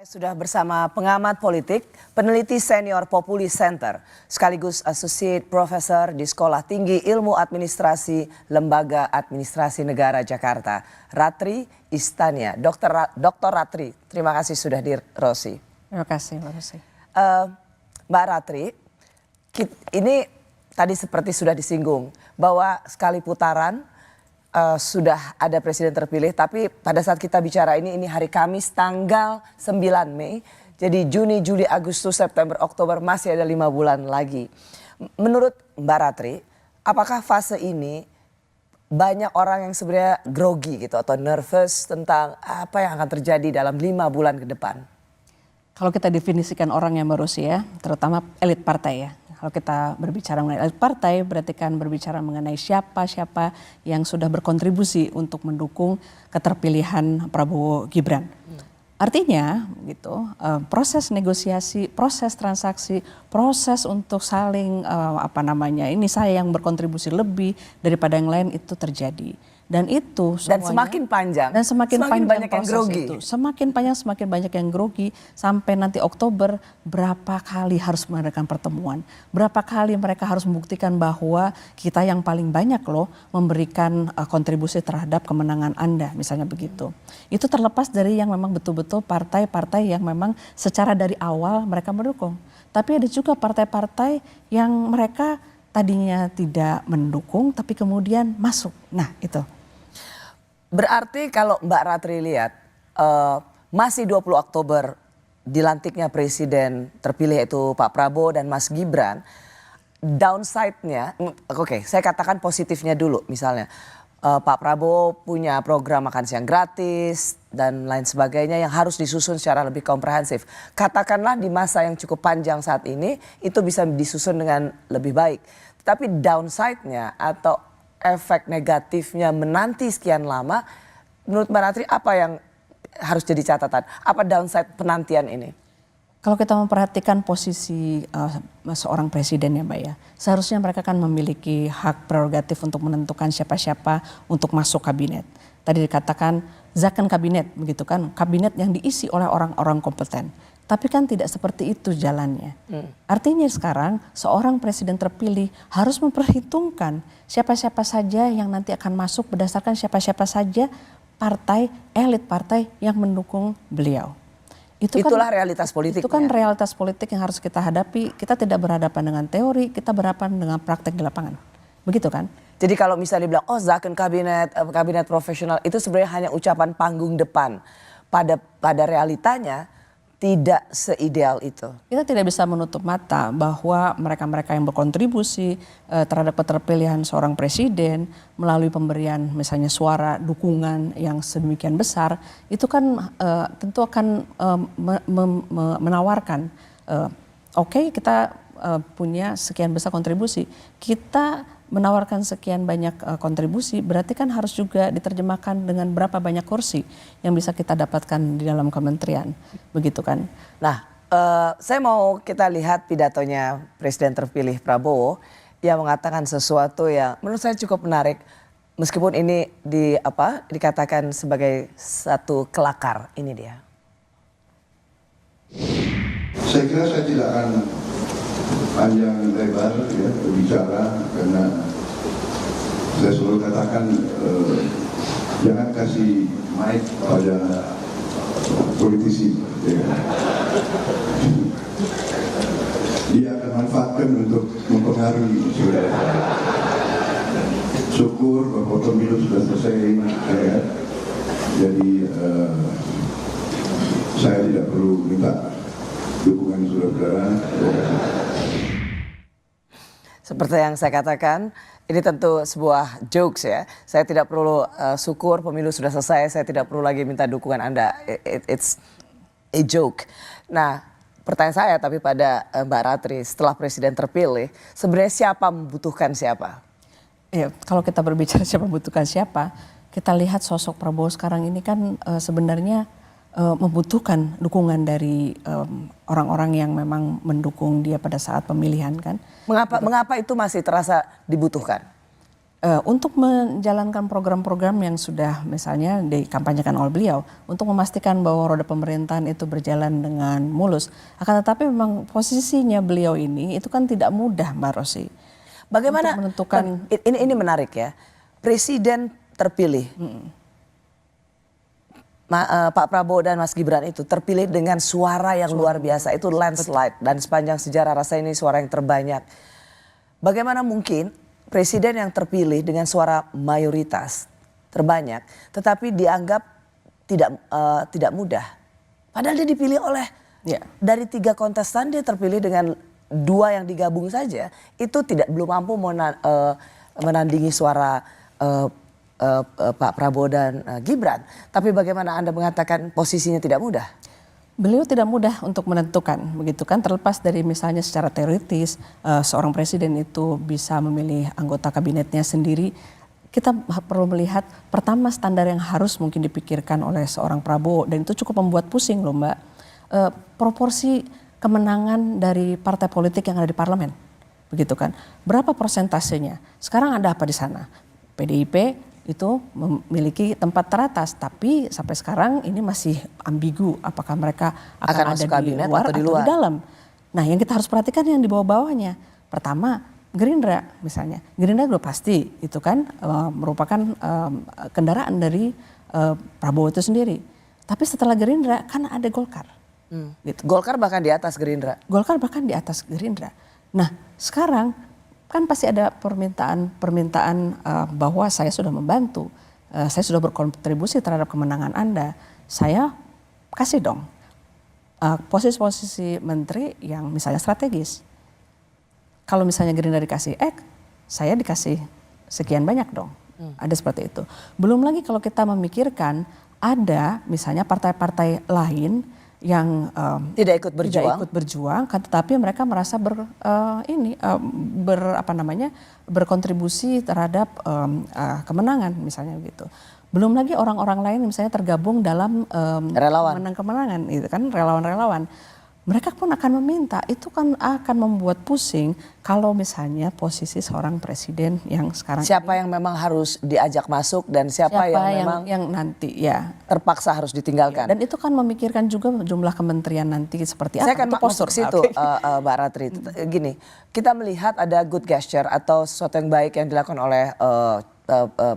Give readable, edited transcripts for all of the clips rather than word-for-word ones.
Sudah bersama pengamat politik, peneliti senior Populi Center, sekaligus Associate Professor di Sekolah Tinggi Ilmu Administrasi Lembaga Administrasi Negara Jakarta, Ratri Istania. Dr. Ratri, terima kasih sudah di Rosi. Terima kasih, Mbak Rosi. Mbak Ratri, ini tadi seperti sudah disinggung bahwa sekali putaran sudah ada presiden terpilih, tapi pada saat kita bicara ini hari Kamis tanggal 9 Mei, jadi Juni, Juli, Agustus, September, Oktober masih ada 5 bulan lagi. Menurut Mbak Ratri, apakah fase ini banyak orang yang sebenarnya grogi gitu atau nervous tentang apa yang akan terjadi dalam 5 bulan ke depan? Kalau kita definisikan orang yang berusia, terutama elit partai ya. Kalau kita berbicara mengenai elit partai, berarti kan berbicara mengenai siapa-siapa yang sudah berkontribusi untuk mendukung keterpilihan Prabowo Gibran. Artinya gitu, proses negosiasi, proses transaksi, proses untuk saling ini saya yang berkontribusi lebih daripada yang lain itu terjadi. Dan itu semuanya, dan semakin panjang dan semakin panjang banyak yang proses grogi. Itu. Semakin panjang semakin banyak yang grogi, sampai nanti Oktober berapa kali harus mengadakan pertemuan. Berapa kali mereka harus membuktikan bahwa kita yang paling banyak loh memberikan kontribusi terhadap kemenangan Anda, misalnya begitu. Itu terlepas dari yang memang betul-betul partai-partai yang memang secara dari awal mereka mendukung. Tapi ada juga partai-partai yang mereka tadinya tidak mendukung tapi kemudian masuk. Nah itu. Berarti kalau Mbak Ratri lihat masih 20 Oktober dilantiknya presiden terpilih yaitu Pak Prabowo dan Mas Gibran, downside-nya, oke, saya katakan positifnya dulu misalnya. Pak Prabowo punya program makan siang gratis dan lain sebagainya yang harus disusun secara lebih komprehensif. Katakanlah di masa yang cukup panjang saat ini itu bisa disusun dengan lebih baik. Tapi downside-nya atau efek negatifnya menanti sekian lama, menurut Mbak Ratri apa yang harus jadi catatan? Apa downside penantian ini? Kalau kita memperhatikan posisi seorang presiden ya Mbak ya, seharusnya mereka kan memiliki hak prerogatif untuk menentukan siapa-siapa untuk masuk kabinet. Tadi dikatakan zakon kabinet begitu kan, kabinet yang diisi oleh orang-orang kompeten. Tapi kan tidak seperti itu jalannya. Artinya sekarang seorang presiden terpilih harus memperhitungkan siapa-siapa saja yang nanti akan masuk berdasarkan siapa-siapa saja partai, elit partai yang mendukung beliau. Itulah realitas politik. Itu kan realitas politik yang harus kita hadapi. Kita tidak berhadapan dengan teori, kita berhadapan dengan praktek di lapangan. Begitu kan? Jadi kalau misalnya dibilang, oh zakon kabinet profesional itu sebenarnya hanya ucapan panggung depan. Pada realitanya tidak seideal itu. Kita tidak bisa menutup mata bahwa mereka-mereka yang berkontribusi terhadap keterpilihan seorang presiden melalui pemberian misalnya suara dukungan yang sedemikian besar, itu kan tentu akan menawarkan, oke, kita punya sekian besar kontribusi, kita menawarkan sekian banyak kontribusi, berarti kan harus juga diterjemahkan dengan berapa banyak kursi yang bisa kita dapatkan di dalam kementerian, begitu kan? Nah, saya mau kita lihat pidatonya Presiden terpilih Prabowo yang mengatakan sesuatu yang menurut saya cukup menarik, meskipun ini dikatakan sebagai satu kelakar. Ini dia. Saya kira saya tidak akan panjang lebar ya berbicara, karena saya selalu katakan jangan kasih mic pada politisi ya. Dia akan manfaatkan untuk mempengaruhi saudara. Syukur bahwa pemilu sudah selesai ya. Jadi saya tidak perlu minta dukungan saudara-saudara. Seperti yang saya katakan, ini tentu sebuah jokes ya. Saya tidak perlu syukur pemilu sudah selesai, saya tidak perlu lagi minta dukungan Anda. It's a joke. Nah, pertanyaan saya tapi pada Mbak Ratri, setelah presiden terpilih, sebenarnya siapa membutuhkan siapa? Ya, kalau kita berbicara siapa membutuhkan siapa, kita lihat sosok Prabowo sekarang ini kan sebenarnya membutuhkan dukungan dari orang-orang yang memang mendukung dia pada saat pemilihan kan. Mengapa itu masih terasa dibutuhkan? Untuk menjalankan program-program yang sudah misalnya dikampanyekan oleh beliau, untuk memastikan bahwa roda pemerintahan itu berjalan dengan mulus. Akan tetapi memang posisinya beliau ini itu kan tidak mudah, Mbak Rosy. Bagaimana Untuk menentukan ini menarik ya. Presiden terpilih. Pak Prabowo dan Mas Gibran itu terpilih dengan suara yang luar biasa, itu landslide, dan sepanjang sejarah rasa ini suara yang terbanyak. Bagaimana mungkin presiden yang terpilih dengan suara mayoritas terbanyak tetapi dianggap tidak mudah, padahal dia dipilih oleh dari 3 kontestan, dia terpilih dengan 2 yang digabung saja itu belum mampu menandingi suara Pak Prabowo dan Gibran. Tapi bagaimana Anda mengatakan posisinya tidak mudah? beliau tidak mudah untuk menentukan, begitu kan, terlepas dari misalnya secara teoritis seorang presiden itu bisa memilih anggota kabinetnya sendiri. Kita perlu melihat pertama standar yang harus mungkin dipikirkan oleh seorang Prabowo, dan itu cukup membuat pusing loh Mbak, proporsi kemenangan dari partai politik yang ada di parlemen, begitu kan, berapa persentasenya? Sekarang ada apa di sana? PDIP itu memiliki tempat teratas, tapi sampai sekarang ini masih ambigu apakah mereka akan ada di luar atau di dalam. Nah, yang kita harus perhatikan yang di bawah-bawahnya. Pertama, Gerindra misalnya. Gerindra sudah pasti itu kan merupakan kendaraan dari Prabowo itu sendiri. Tapi setelah Gerindra kan ada Golkar. Gitu. Golkar bahkan di atas Gerindra. Golkar bahkan di atas Gerindra. Nah, sekarang kan pasti ada permintaan bahwa saya sudah membantu, saya sudah berkontribusi terhadap kemenangan Anda, saya kasih dong posisi-posisi menteri yang misalnya strategis. Kalau misalnya Gerindra dikasih X, saya dikasih sekian banyak dong. Ada seperti itu. Belum lagi kalau kita memikirkan ada misalnya partai-partai lain yang tidak ikut berjuang, tetapi mereka merasa berkontribusi terhadap kemenangan misalnya gitu. Belum lagi orang-orang lain misalnya tergabung dalam kemenangan itu kan, relawan-relawan. Mereka pun akan meminta, itu kan akan membuat pusing kalau misalnya posisi seorang presiden yang sekarang siapa yang memang harus diajak masuk dan siapa yang memang nanti terpaksa harus ditinggalkan. Dan itu kan memikirkan juga jumlah kementerian nanti seperti apa. Saya akan masuk ke situ, Mbak Ratri. Gini, kita melihat ada good gesture atau sesuatu yang baik yang dilakukan oleh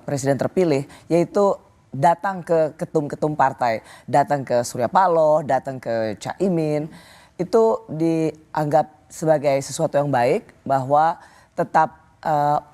presiden terpilih, yaitu datang ke ketum-ketum partai, datang ke Surya Paloh, datang ke Caimin. Itu dianggap sebagai sesuatu yang baik bahwa tetap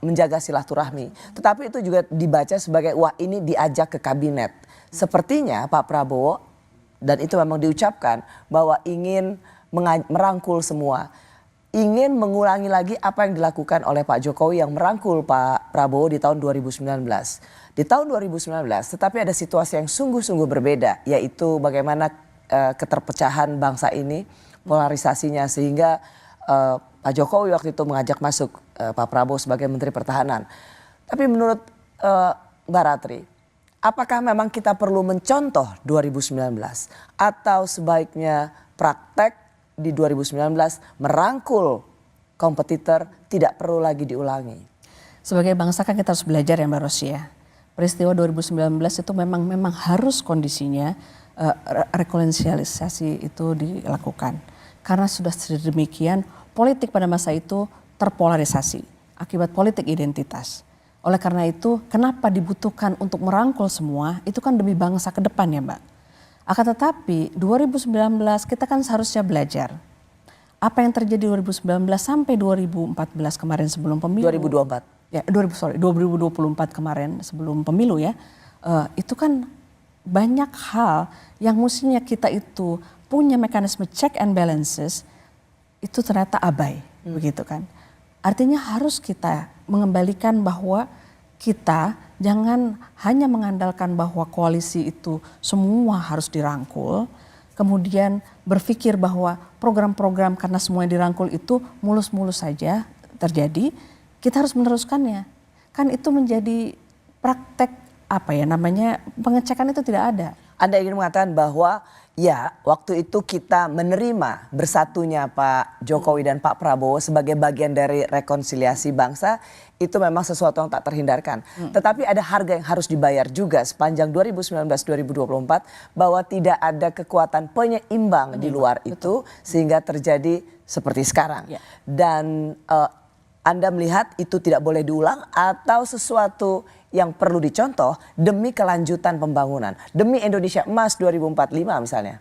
menjaga silaturahmi. Tetapi itu juga dibaca sebagai wah ini diajak ke kabinet. Sepertinya Pak Prabowo, dan itu memang diucapkan bahwa ingin merangkul semua. Ingin mengulangi lagi apa yang dilakukan oleh Pak Jokowi yang merangkul Pak Prabowo di tahun 2019. Di tahun 2019 tetapi ada situasi yang sungguh-sungguh berbeda, yaitu bagaimana keterpecahan bangsa ini, polarisasinya, sehingga Pak Jokowi waktu itu mengajak masuk Pak Prabowo sebagai Menteri Pertahanan. Tapi menurut Mbak Ratri, apakah memang kita perlu mencontoh 2019 atau sebaiknya praktek di 2019 merangkul kompetitor tidak perlu lagi diulangi? Sebagai bangsa kan kita harus belajar ya Mbak Rosy ya. Peristiwa 2019 itu memang harus kondisinya rekonsiliasi itu dilakukan. Karena sudah sedemikian politik pada masa itu terpolarisasi akibat politik identitas. Oleh karena itu kenapa dibutuhkan untuk merangkul semua, itu kan demi bangsa ke depan ya Mbak. Akan tetapi 2019 kita kan seharusnya belajar. Apa yang terjadi 2019 sampai 2014 kemarin sebelum pemilu. 2024. Ya, 2024 kemarin sebelum pemilu ya. Itu kan banyak hal yang mestinya kita itu punya mekanisme check and balances itu ternyata abai, begitu kan. Artinya harus kita mengembalikan bahwa kita jangan hanya mengandalkan bahwa koalisi itu semua harus dirangkul, kemudian berpikir bahwa program-program karena semuanya dirangkul itu mulus-mulus saja terjadi, kita harus meneruskannya. Kan itu menjadi praktek pengecekan itu tidak ada. Anda ingin mengatakan bahwa Ya, waktu itu kita menerima bersatunya Pak Jokowi dan Pak Prabowo sebagai bagian dari rekonsiliasi bangsa, itu memang sesuatu yang tak terhindarkan. Tetapi ada harga yang harus dibayar juga sepanjang 2019-2024 bahwa tidak ada kekuatan penyeimbang di luar itu sehingga terjadi seperti sekarang. Ya. Dan Anda melihat itu tidak boleh diulang atau sesuatu yang perlu dicontoh demi kelanjutan pembangunan, demi Indonesia Emas 2045 misalnya.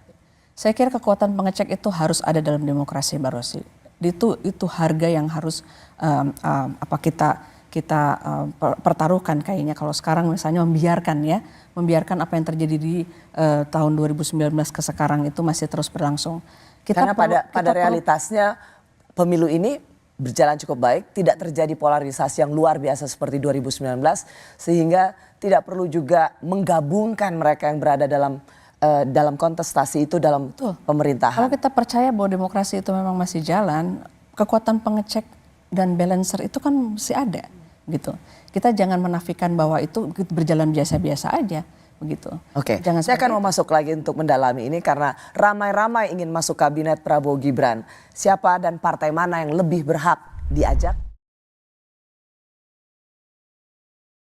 Saya kira kekuatan pengecek itu harus ada dalam demokrasi, Mbak Rosy. Itu harga yang harus kita pertaruhkan kayaknya kalau sekarang misalnya membiarkan apa yang terjadi di tahun 2019 ke sekarang itu masih terus berlangsung. Karena pada realitasnya pemilu ini berjalan cukup baik, tidak terjadi polarisasi yang luar biasa seperti 2019, sehingga tidak perlu juga menggabungkan mereka yang berada dalam kontestasi itu dalam pemerintahan. Kalau kita percaya bahwa demokrasi itu memang masih jalan, kekuatan pengecek dan balancer itu kan masih ada gitu. Kita jangan menafikan bahwa itu berjalan biasa-biasa aja. Begitu. Oke, saya akan mau masuk lagi untuk mendalami ini karena ramai-ramai ingin masuk kabinet Prabowo Gibran. Siapa dan partai mana yang lebih berhak diajak?